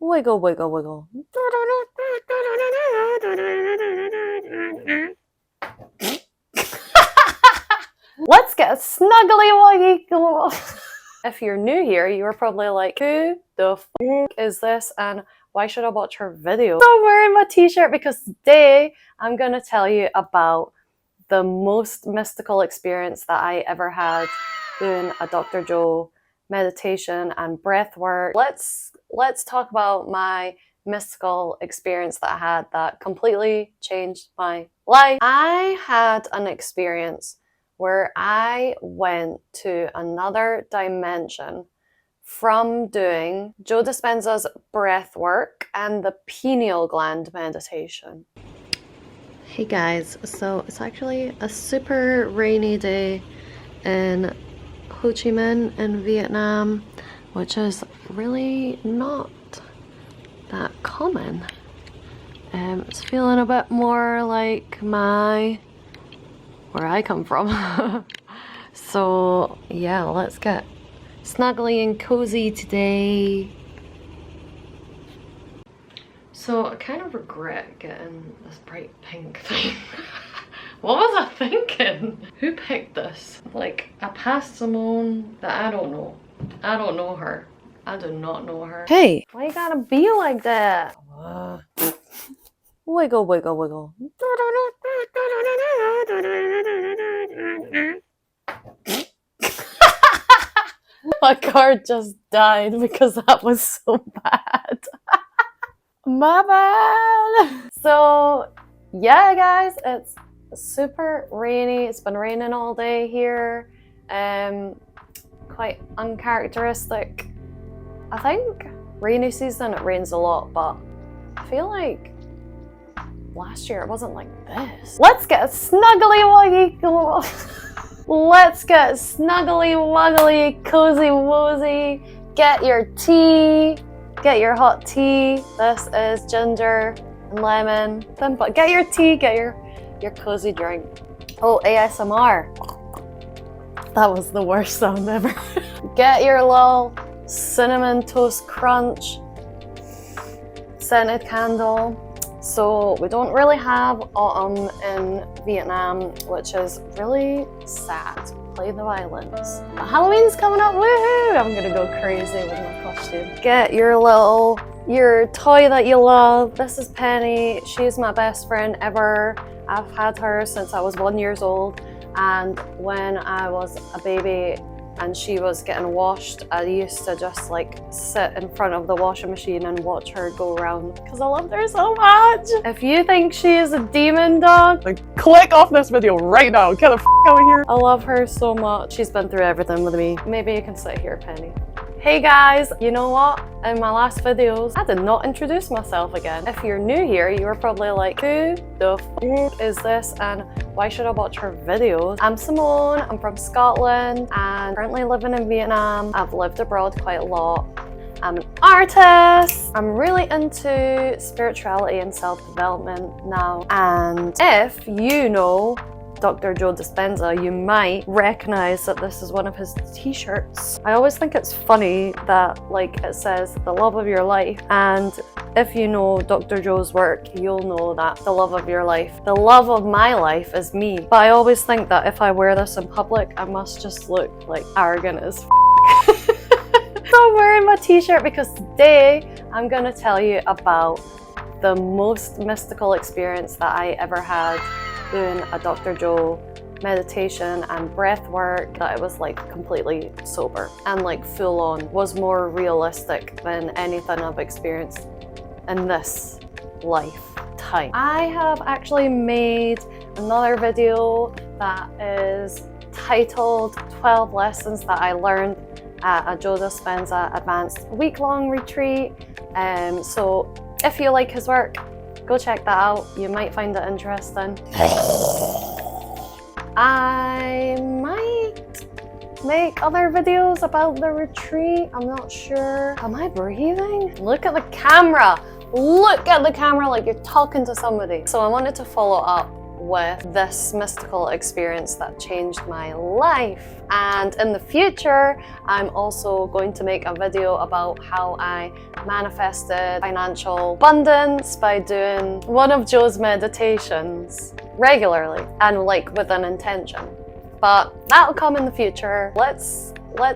Wiggle, wiggle, wiggle. Let's get snuggly wuggy. If you're new here, you're probably like, who the f is this and why should I watch her video? So I'm wearing my t-shirt because today I'm gonna tell you about the most mystical experience that I ever had doing a Dr. Joe meditation and breath work. Let's talk about my mystical experience that I had that completely changed my life. I had an experience where I went to another dimension from doing Joe Dispenza's breath work and the pineal gland meditation. Hey guys, so it's actually a super rainy day in Ho Chi Minh in Vietnam, which is really not that common. It's feeling a bit more like where I come from. So yeah, let's get snuggly and cozy today. So I kind of regret getting this bright pink thing. What was I thinking? Who picked this? Like a past Simone that I don't know. I don't know her. I do not know her. Hey, why you gotta be like that? Wiggle, wiggle, wiggle. My card just died because that was so bad. My bad. So yeah guys, it's super rainy. It's been raining all day here. Quite uncharacteristic. I think rainy season it rains a lot, but I feel like last year it wasn't like this. Let's get snuggly wuggy. Let's get snuggly wuggly, cozy woozy. Get your tea. Get your hot tea. This is ginger and lemon. But get your tea, get your cozy drink. Oh, ASMR. That was the worst sound ever. Get your little cinnamon toast crunch scented candle. So we don't really have autumn in Vietnam, which is really sad. Play the violins. But Halloween's coming up, woohoo! I'm gonna go crazy with my costume. Get your toy that you love. This is Penny. She's my best friend ever. I've had her since I was 1 year old. And when I was a baby and she was getting washed, I used to just like sit in front of the washing machine and watch her go around because I loved her so much. If you think she is a demon dog, like click off this video right now. Get the f out of here. I love her so much. She's been through everything with me. Maybe you can sit here, Penny. Hey guys, you know what? In my last videos, I did not introduce myself again. If you're new here, you were probably like, who the f is this and why should I watch her videos? I'm Simone, I'm from Scotland and currently living in Vietnam. I've lived abroad quite a lot. I'm an artist. I'm really into spirituality and self-development now. And if you know Dr. Joe Dispenza, you might recognize that this is one of his t-shirts. I always think it's funny that like it says the love of your life, and if you know Dr. Joe's work, you'll know that the love of your life, the love of my life is me. But I always think that if I wear this in public, I must just look like arrogant as f. So I'm wearing my t-shirt because today I'm gonna tell you about the most mystical experience that I ever had doing a Dr. Joe meditation and breath work, that it was like completely sober and like full on, was more realistic than anything I've experienced in this lifetime. I have actually made another video that is titled 12 Lessons That I Learned at a Joe Dispenza Advanced week-long retreat. So if you like his work, go check that out. You might find it interesting. I might make other videos about the retreat. I'm not sure. Am I breathing? Look at the camera. Look at the camera like you're talking to somebody. So I wanted to follow up with this mystical experience that changed my life. And in the future, I'm also going to make a video about how I manifested financial abundance by doing one of Joe's meditations regularly and like with an intention. But that'll come in the future. Let's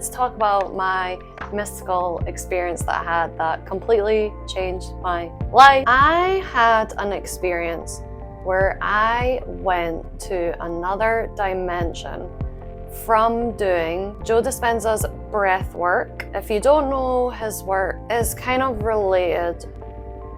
talk about my mystical experience that I had that completely changed my life. I had an experience where I went to another dimension from doing Joe Dispenza's breathwork. If you don't know, his work is kind of related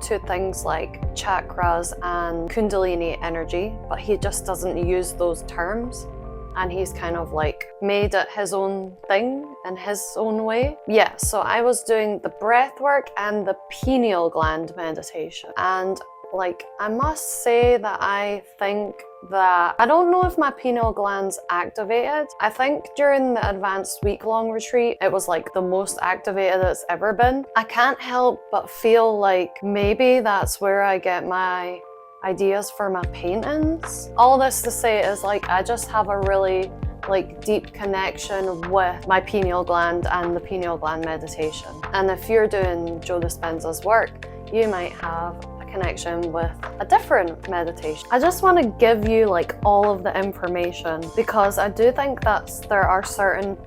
to things like chakras and Kundalini Energy, but he just doesn't use those terms. And he's kind of like made it his own thing in his own way. Yeah, so I was doing the breathwork and the pineal gland meditation. And like, I must say that I think that, I don't know if my pineal gland's activated. I think during the advanced week-long retreat, it was like the most activated it's ever been. I can't help but feel like maybe that's where I get my ideas for my paintings. All this to say is like, I just have a really like deep connection with my pineal gland and the pineal gland meditation. And if you're doing Joe Dispenza's work, you might have a connection with a different meditation. I just want to give you like all of the information because I do think that there are certain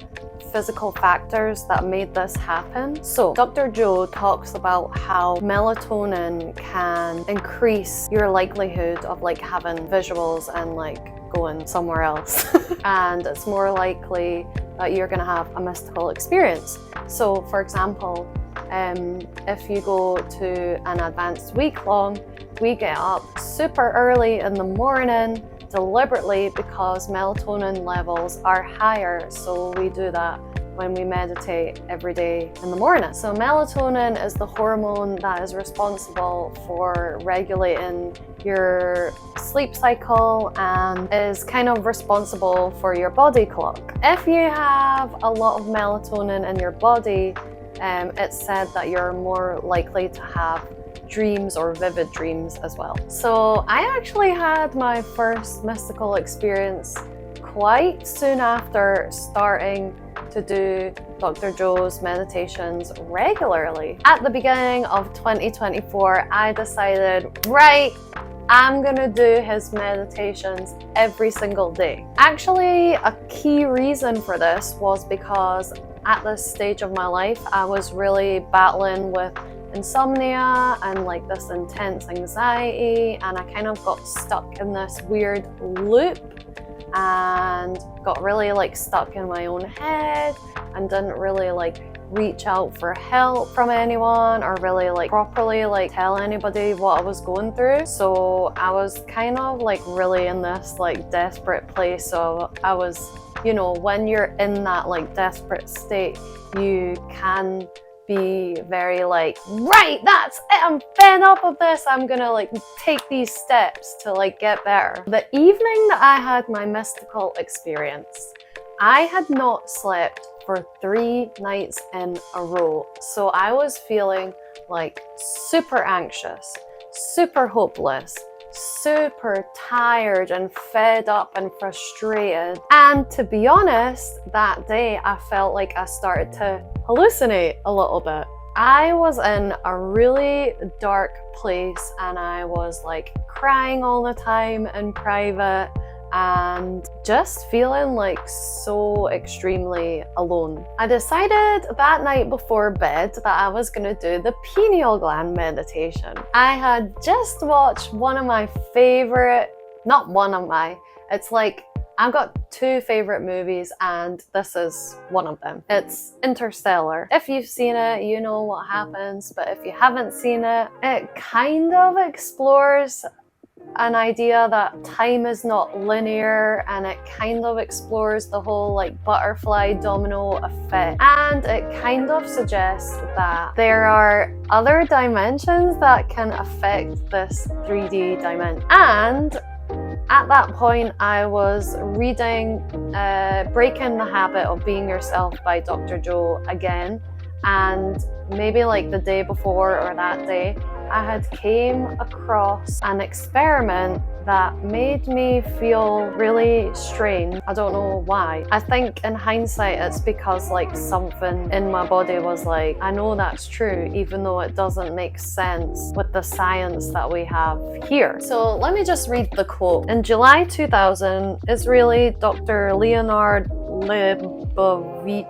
physical factors that made this happen. So Dr. Joe talks about how melatonin can increase your likelihood of like having visuals and like going somewhere else. And it's more likely that you're gonna have a mystical experience. So for example, if you go to an advanced week-long, we get up super early in the morning deliberately because melatonin levels are higher. So we do that when we meditate every day in the morning. So melatonin is the hormone that is responsible for regulating your sleep cycle and is kind of responsible for your body clock. If you have a lot of melatonin in your body, it's said that you're more likely to have dreams or vivid dreams as well. So I actually had my first mystical experience quite soon after starting to do Dr. Joe's meditations regularly. At the beginning of 2024, I decided, right, I'm gonna do his meditations every single day. Actually, a key reason for this was because at this stage of my life, I was really battling with insomnia and like this intense anxiety, and I kind of got stuck in this weird loop and got really like stuck in my own head and didn't really like reach out for help from anyone or really like properly like tell anybody what I was going through. So I was kind of like really in this like desperate place. So I was, you know, when you're in that like desperate state, you can be very like, right, that's it, I'm fed up of this, I'm gonna like take these steps to like get better. The evening that I had my mystical experience, I had not slept for 3 nights in a row. So I was feeling like super anxious, super hopeless, super tired and fed up and frustrated. And to be honest, that day I felt like I started to hallucinate a little bit. I was in a really dark place and I was like crying all the time in private and just feeling like so extremely alone. I decided that night before bed that I was gonna do the pineal gland meditation. I had just watched one of my favorite, it's like I've got 2 favorite movies and this is one of them. It's Interstellar. If you've seen it, you know what happens, but if you haven't seen it, it kind of explores an idea that time is not linear, and it kind of explores the whole like butterfly domino effect, and it kind of suggests that there are other dimensions that can affect this 3D dimension. And at that point, I was reading Breaking the Habit of Being Yourself by Dr. Joe again, and maybe like the day before or that day, I had came across an experiment that made me feel really strange. I don't know why. I think in hindsight it's because like something in my body was like, I know that's true, even though it doesn't make sense with the science that we have here. So let me just read the quote. In July 2000, Israeli Dr. Leonard Lebovici,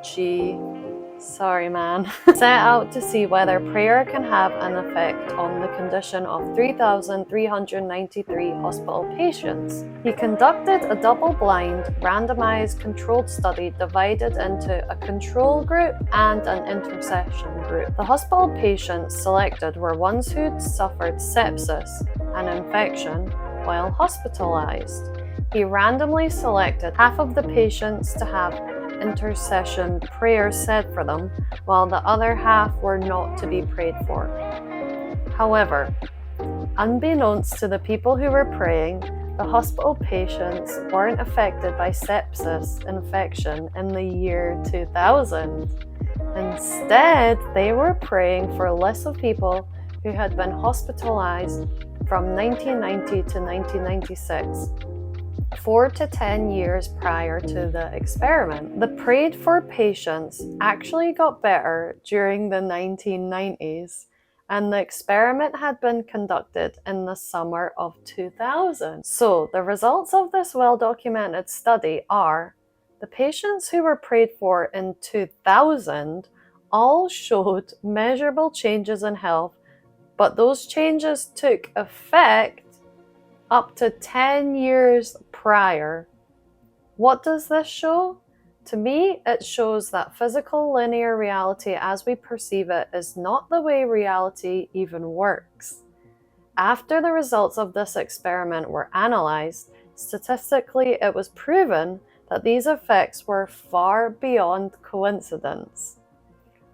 sorry man, set out to see whether prayer can have an effect on the condition of 3,393 hospital patients. He conducted a double-blind, randomized controlled study divided into a control group and an intercession group. The hospital patients selected were ones who'd suffered sepsis, an infection, while hospitalized. He randomly selected half of the patients to have intercession prayers said for them, while the other half were not to be prayed for. However, unbeknownst to the people who were praying, the hospital patients weren't affected by sepsis infection in the year 2000. Instead, they were praying for a list of people who had been hospitalized from 1990 to 1996. 4 to 10 years prior to the experiment. The prayed for patients actually got better during the 1990s, and the experiment had been conducted in the summer of 2000. So the results of this well-documented study are, the patients who were prayed for in 2000 all showed measurable changes in health, but those changes took effect up to 10 years prior. What does this show? To me, it shows that physical linear reality as we perceive it is not the way reality even works. After the results of this experiment were analyzed, statistically it was proven that these effects were far beyond coincidence.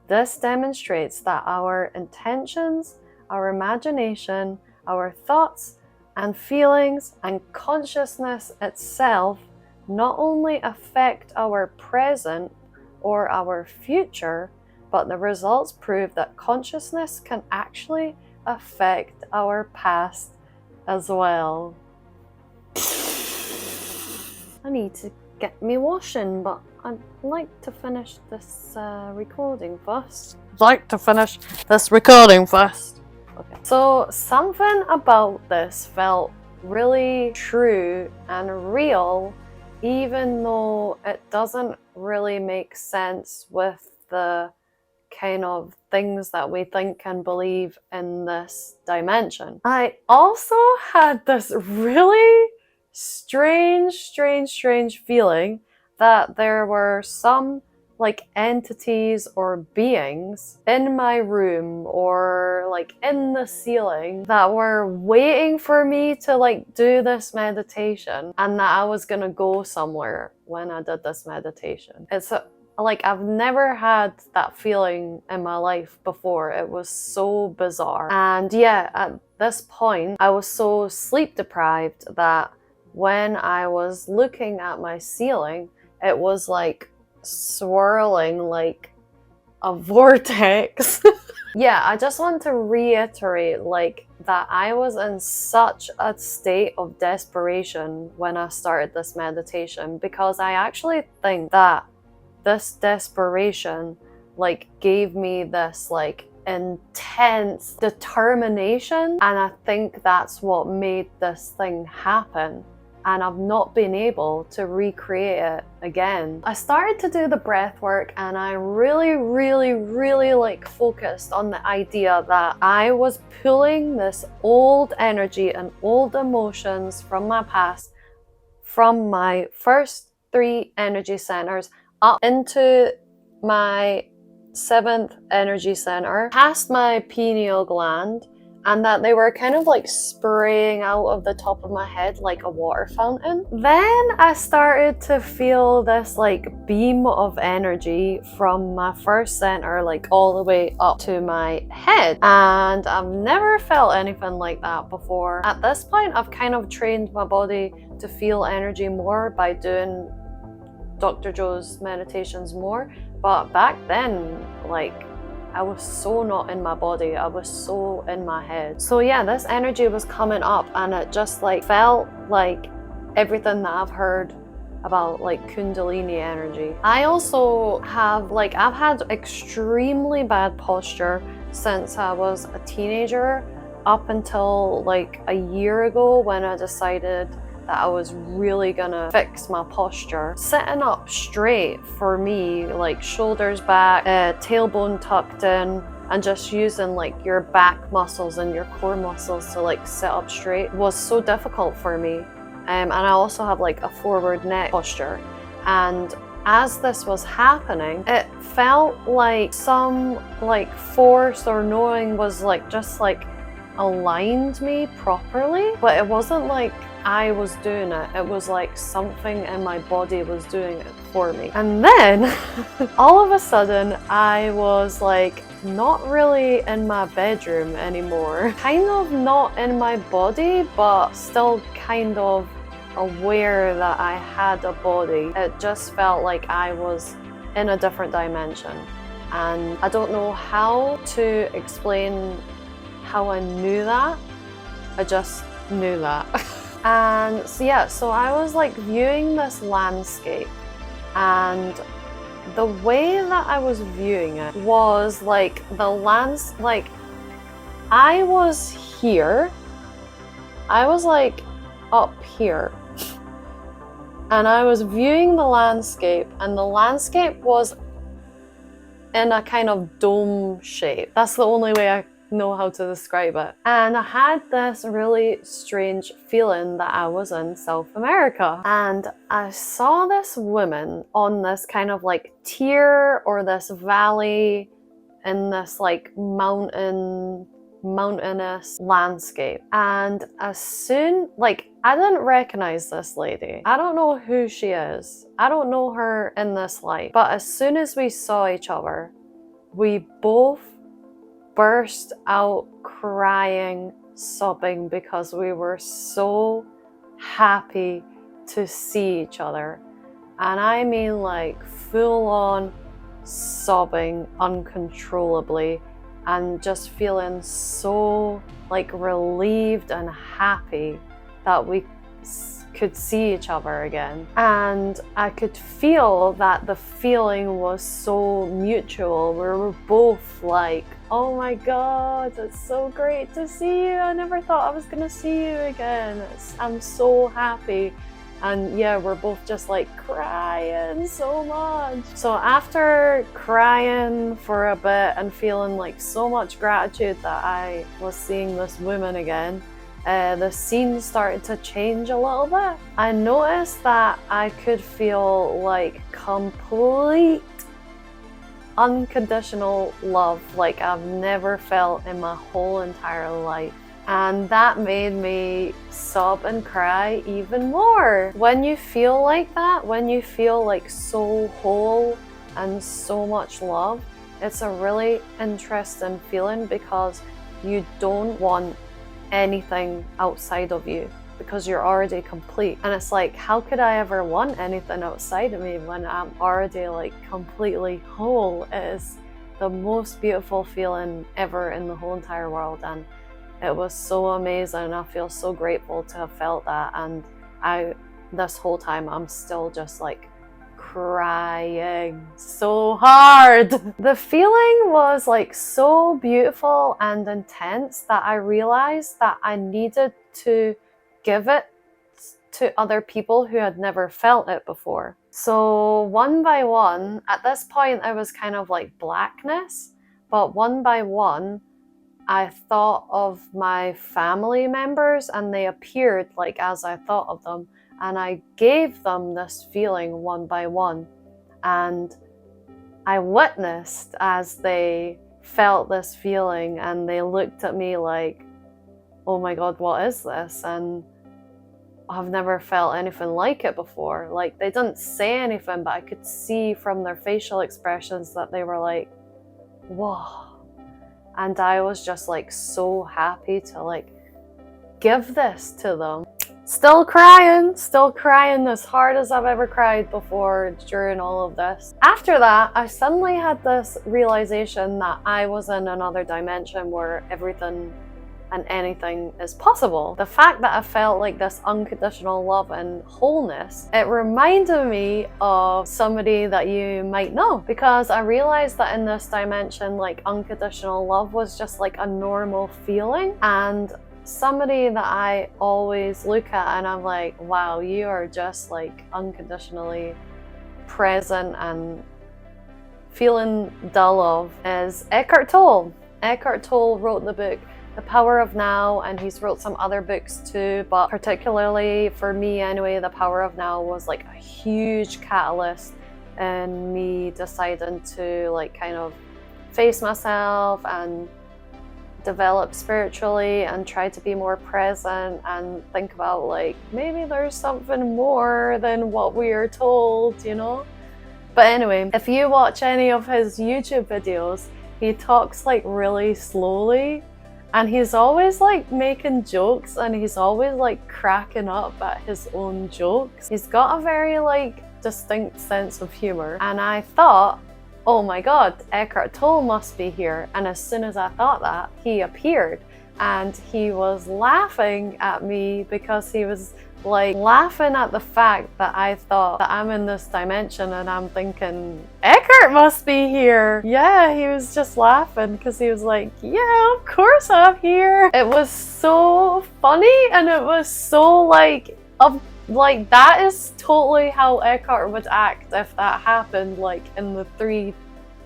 This demonstrates that our intentions, our imagination, our thoughts, and feelings and consciousness itself not only affect our present or our future, but the results prove that consciousness can actually affect our past as well. I need to get me washing, but I'd like to finish this recording first. Okay. So something about this felt really true and real, even though it doesn't really make sense with the kind of things that we think and believe in this dimension. I also had this really strange feeling that there were some like entities or beings in my room or like in the ceiling that were waiting for me to like do this meditation, and that I was gonna go somewhere when I did this meditation. It's like I've never had that feeling in my life before. It was so bizarre. And yeah, at this point I was so sleep deprived that when I was looking at my ceiling, it was like swirling like a vortex. Yeah, I just want to reiterate like that I was in such a state of desperation when I started this meditation, because I actually think that this desperation like gave me this like intense determination, and I think that's what made this thing happen. And I've not been able to recreate it again. I started to do the breath work, and I really like focused on the idea that I was pulling this old energy and old emotions from my past, from my first 3 energy centers up into my 7th energy center, past my pineal gland, and that they were kind of like spraying out of the top of my head like a water fountain. Then I started to feel this like beam of energy from my first center like all the way up to my head, and I've never felt anything like that before. At this point, I've kind of trained my body to feel energy more by doing Dr. Joe's meditations more, but back then, like, I was so not in my body, I was so in my head. So yeah, this energy was coming up and it just like felt like everything that I've heard about like Kundalini energy. I also have I've had extremely bad posture since I was a teenager up until like a year ago when I decided that I was really gonna fix my posture. Sitting up straight for me, like shoulders back, tailbone tucked in, and just using like your back muscles and your core muscles to like sit up straight was so difficult for me. And I also have like a forward neck posture. And as this was happening, it felt like some like force or knowing was like just like aligned me properly, but it wasn't like I was doing it. It was like something in my body was doing it for me. And then all of a sudden I was like not really in my bedroom anymore. Kind of not in my body, but still kind of aware that I had a body. It just felt like I was in a different dimension. And I don't know how to explain how I knew that. I just knew that. And so yeah, so I was like viewing this landscape, and the way that I was viewing it was like I was here, I was like up here, and I was viewing the landscape, and the landscape was in a kind of dome shape. That's the only way I know how to describe it. And I had this really strange feeling that I was in South America. And I saw this woman on this kind of like tier or this valley in this like mountainous landscape. And as soon, like, I didn't recognize this lady. I don't know who she is. I don't know her in this life. But as soon as we saw each other, we both burst out crying, sobbing, because we were so happy to see each other. And I mean like full on sobbing uncontrollably and just feeling so like relieved and happy that we could see each other again. And I could feel that the feeling was so mutual. We were both like, oh my God, it's so great to see you. I never thought I was gonna see you again. I'm so happy. And yeah, we're both just like crying so much. So after crying for a bit and feeling like so much gratitude that I was seeing this woman again, the scene started to change a little bit. I noticed that I could feel like complete unconditional love like I've never felt in my whole entire life. And that made me sob and cry even more. When you feel like that, when you feel like so whole and so much love, it's a really interesting feeling because you don't want anything outside of you because you're already complete. And it's like, how could I ever want anything outside of me when I'm already like completely whole? It is the most beautiful feeling ever in the whole entire world. And it was so amazing. I feel so grateful to have felt that. And this whole time, I'm still just like crying so hard. The feeling was like so beautiful and intense that I realized that I needed to give it to other people who had never felt it before. So one by one, at this point, it was kind of like blackness, but one by one, I thought of my family members and they appeared like as I thought of them, and I gave them this feeling one by one, and I witnessed as they felt this feeling and they looked at me like, oh my God, what is this? And I've never felt anything like it before. Like, they didn't say anything, but I could see from their facial expressions that they were like, whoa. And I was just like so happy to like give this to them. still crying as hard as I've ever cried before during all of this. After that, I suddenly had this realization that I was in another dimension where everything and anything is possible. The fact that I felt like this unconditional love and wholeness, it reminded me of somebody that you might know, because I realized that in this dimension, like, unconditional love was just like a normal feeling, and somebody that I always look at and I'm like, wow, you are just like unconditionally present and feeling the love, is Eckhart Tolle. Eckhart Tolle wrote the book The Power of Now, and he's wrote some other books too, but particularly for me anyway, The Power of Now was like a huge catalyst in me deciding to like kind of face myself and develop spiritually and try to be more present and think about like maybe there's something more than what we are told, you know? But anyway, if you watch any of his YouTube videos, he talks like really slowly, and he's always like making jokes, and he's always like cracking up at his own jokes. He's got a very like distinct sense of humor, and I thought, oh my god, Eckhart Tolle must be here. And as soon as I thought that, he appeared, and he was laughing at me because he was like laughing at the fact that I thought that I'm in this dimension, and I'm thinking, Eckhart must be here. Yeah, he was just laughing because he was like, yeah, of course I'm here. It was so funny, and it was so like that is totally how Eckhart would act if that happened, like in the three,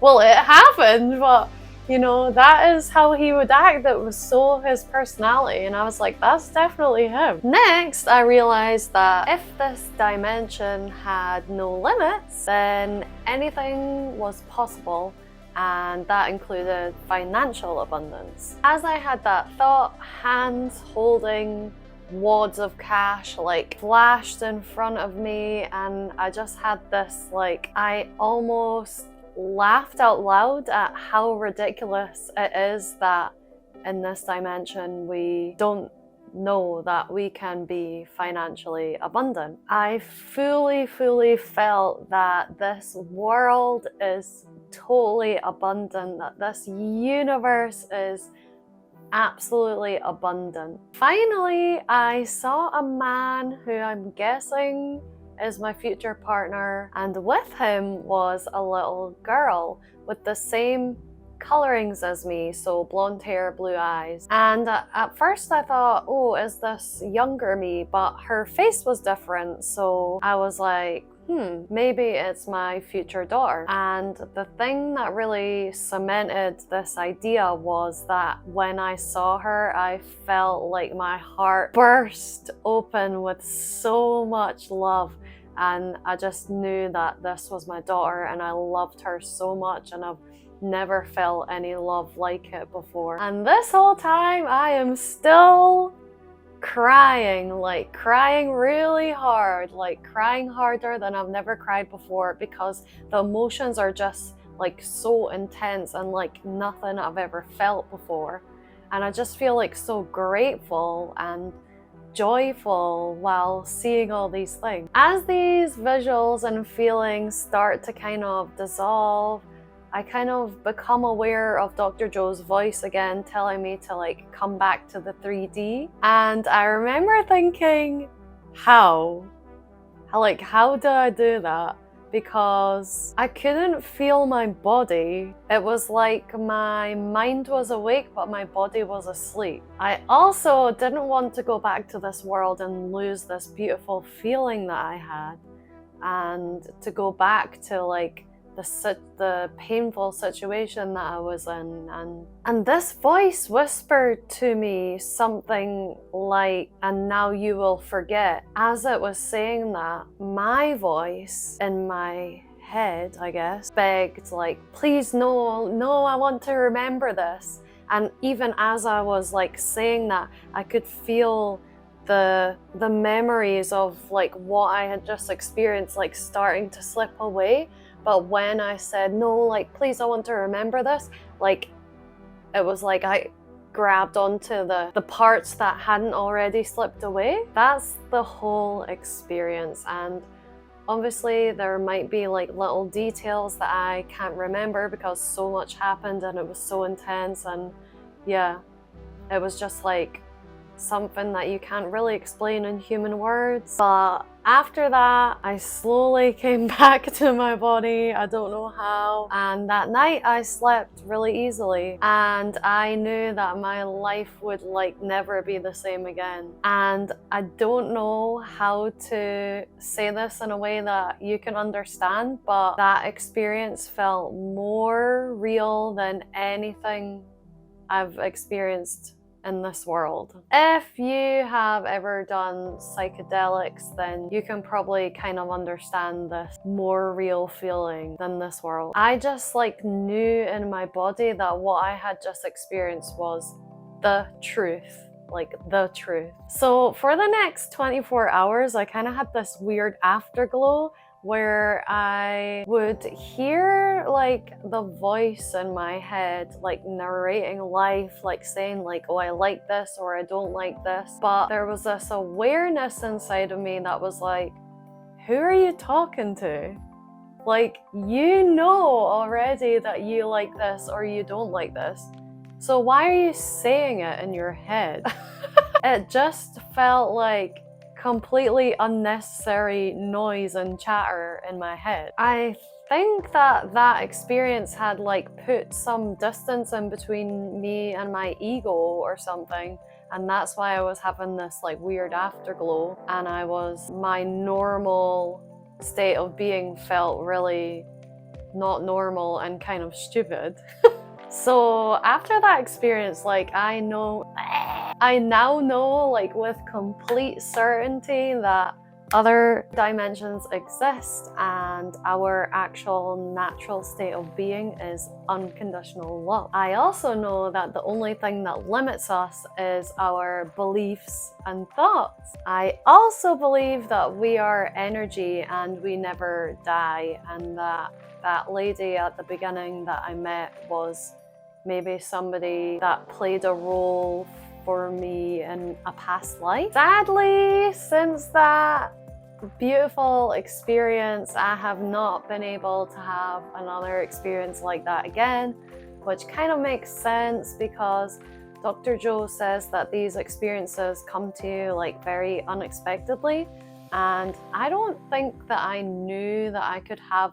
well, it happened, but you know, that is how he would act. It was so his personality, and I was like, that's definitely him. Next, I realized that if this dimension had no limits, then anything was possible, and that included financial abundance. As I had that thought, hands holding wads of cash like flashed in front of me, and I just had this like, I almost laughed out loud at how ridiculous it is that in this dimension we don't know that we can be financially abundant. I fully felt that this world is totally abundant, that this universe is absolutely abundant. Finally, I saw a man who I'm guessing is my future partner, and with him was a little girl with the same colorings as me, so blonde hair, blue eyes. And at first I thought, oh, is this younger me? But her face was different, so I was like, maybe it's my future daughter. And the thing that really cemented this idea was that when I saw her, I felt like my heart burst open with so much love. And I just knew that this was my daughter, and I loved her so much, and I've never felt any love like it before. And this whole time I am still crying, like crying really hard, like crying harder than I've never cried before, because the emotions are just like so intense and like nothing I've ever felt before. And I just feel like so grateful and joyful while seeing all these things. As these visuals and feelings start to kind of dissolve, I kind of become aware of Dr. Joe's voice again telling me to like come back to the 3D. And I remember thinking, how do I do that? Because I couldn't feel my body. It was like my mind was awake, but my body was asleep. I also didn't want to go back to this world and lose this beautiful feeling that I had, and to go back to like the painful situation that I was in. And this voice whispered to me something like, and now you will forget. As it was saying that, my voice in my head, I guess, begged like, please no, I want to remember this. And even as I was like saying that, I could feel the memories of like what I had just experienced like starting to slip away. But when I said, no, like, please, I want to remember this, like, it was like I grabbed onto the parts that hadn't already slipped away. That's the whole experience. And obviously there might be like little details that I can't remember because so much happened and it was so intense. And yeah, it was just like something that you can't really explain in human words. But after that, I slowly came back to my body. I don't know how. And that night I slept really easily. And I knew that my life would like never be the same again. And I don't know how to say this in a way that you can understand, but that experience felt more real than anything I've experienced in this world. If you have ever done psychedelics, then you can probably kind of understand this more real feeling than this world. I just like knew in my body that what I had just experienced was the truth. Like the truth. So for the next 24 hours, I kind of had this weird afterglow where I would hear like the voice in my head, like narrating life, like saying like, oh, I like this or I don't like this. But there was this awareness inside of me that was like, who are you talking to? Like, you know already that you like this or you don't like this. So why are you saying it in your head? It just felt like completely unnecessary noise and chatter in my head. I think that experience had like put some distance in between me and my ego or something, and that's why I was having this like weird afterglow, and my normal state of being felt really not normal and kind of stupid. So after that experience, like I now know like with complete certainty that other dimensions exist and our actual natural state of being is unconditional love. I also know that the only thing that limits us is our beliefs and thoughts. I also believe that we are energy and we never die, and that lady at the beginning that I met was maybe somebody that played a role for me in a past life. Sadly, since that beautiful experience, I have not been able to have another experience like that again, which kind of makes sense because Dr. Joe says that these experiences come to you like very unexpectedly, and I don't think that I knew that I could have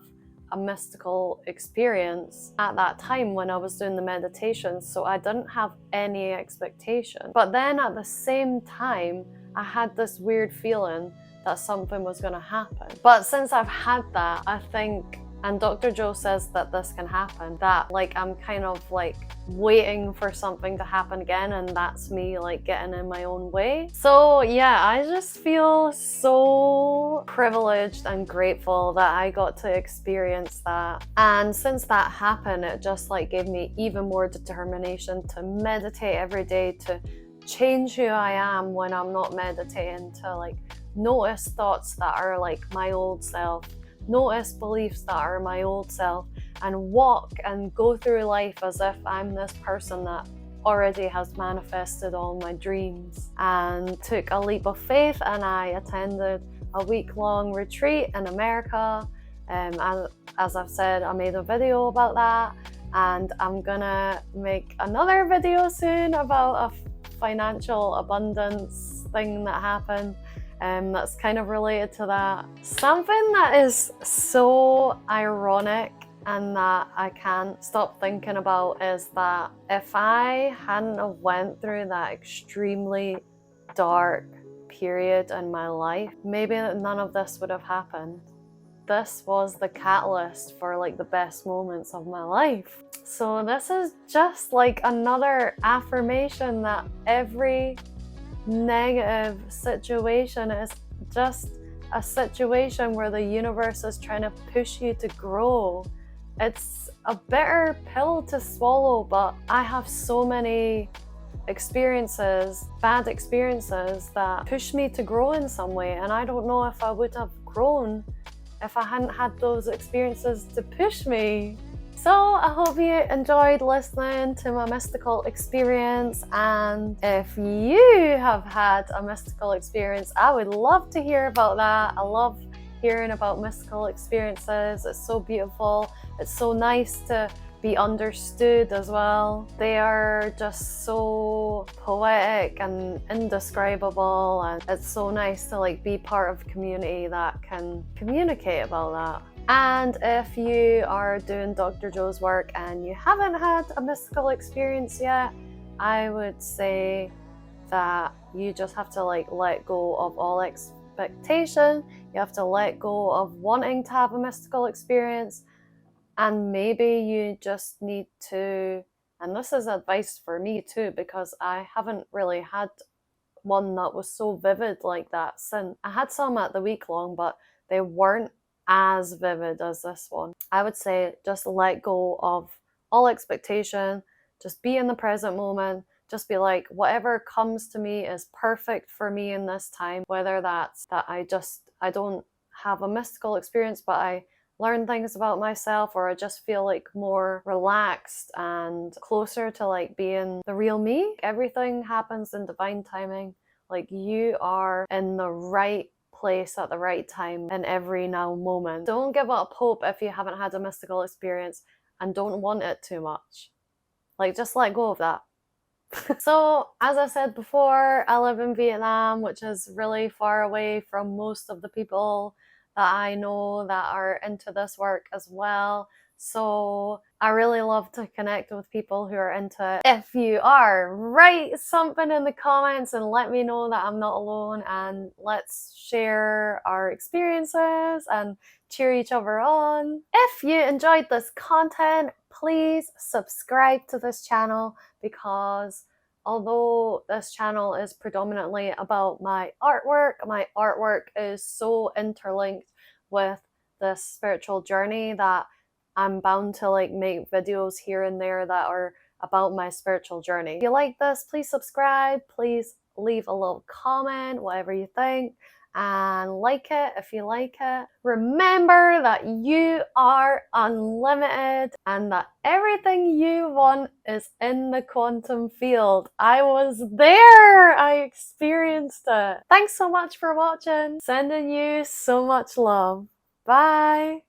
a mystical experience at that time when I was doing the meditation, so I didn't have any expectation. But then at the same time, I had this weird feeling that something was going to happen. But since I've had that, I think, and Dr. Joe says that this can happen, that like I'm kind of like waiting for something to happen again, and that's me like getting in my own way. So yeah, I just feel so privileged and grateful that I got to experience that. And since that happened, it just like gave me even more determination to meditate every day, to change who I am when I'm not meditating, to like notice thoughts that are like my old self, notice beliefs that are my old self, and walk and go through life as if I'm this person that already has manifested all my dreams. And took a leap of faith, and I attended a week-long retreat in America. As I've said, I made a video about that, and I'm gonna make another video soon about a financial abundance thing that happened. That's kind of related to that. Something that is so ironic and that I can't stop thinking about is that if I hadn't have went through that extremely dark period in my life, maybe none of this would have happened. This was the catalyst for like the best moments of my life. So this is just like another affirmation that every negative situation is just a situation where the universe is trying to push you to grow. It's a bitter pill to swallow, but I have so many experiences, bad experiences, that push me to grow in some way, and I don't know if I would have grown if I hadn't had those experiences to push me. So I hope you enjoyed listening to my mystical experience, and if you have had a mystical experience, I would love to hear about that. I love hearing about mystical experiences. It's so beautiful. It's so nice to be understood as well. They are just so poetic and indescribable, and it's so nice to like be part of a community that can communicate about that. And if you are doing Dr. Joe's work and you haven't had a mystical experience yet, I would say that you just have to like let go of all expectation. You have to let go of wanting to have a mystical experience, and maybe you just need to, and this is advice for me too, because I haven't really had one that was so vivid like that since. I had some at the week long, but they weren't as vivid as this one. I would say just let go of all expectation, just be in the present moment, just be like, whatever comes to me is perfect for me in this time, whether that's that I don't have a mystical experience, but I learn things about myself, or I just feel like more relaxed and closer to like being the real me. Everything happens in divine timing. Like, you are in the right place at the right time in every now moment. Don't give up hope if you haven't had a mystical experience, and don't want it too much. Like, just let go of that. So, as I said before, I live in Vietnam, which is really far away from most of the people that I know that are into this work as well. So I really love to connect with people who are into it. If you are, write something in the comments and let me know that I'm not alone, and let's share our experiences and cheer each other on. If you enjoyed this content, please subscribe to this channel, because although this channel is predominantly about my artwork is so interlinked with this spiritual journey that I'm bound to like make videos here and there that are about my spiritual journey. If you like this, please subscribe, please leave a little comment, whatever you think, and like it if you like it. Remember that you are unlimited and that everything you want is in the quantum field. I was there, I experienced it. Thanks so much for watching. Sending you so much love. Bye.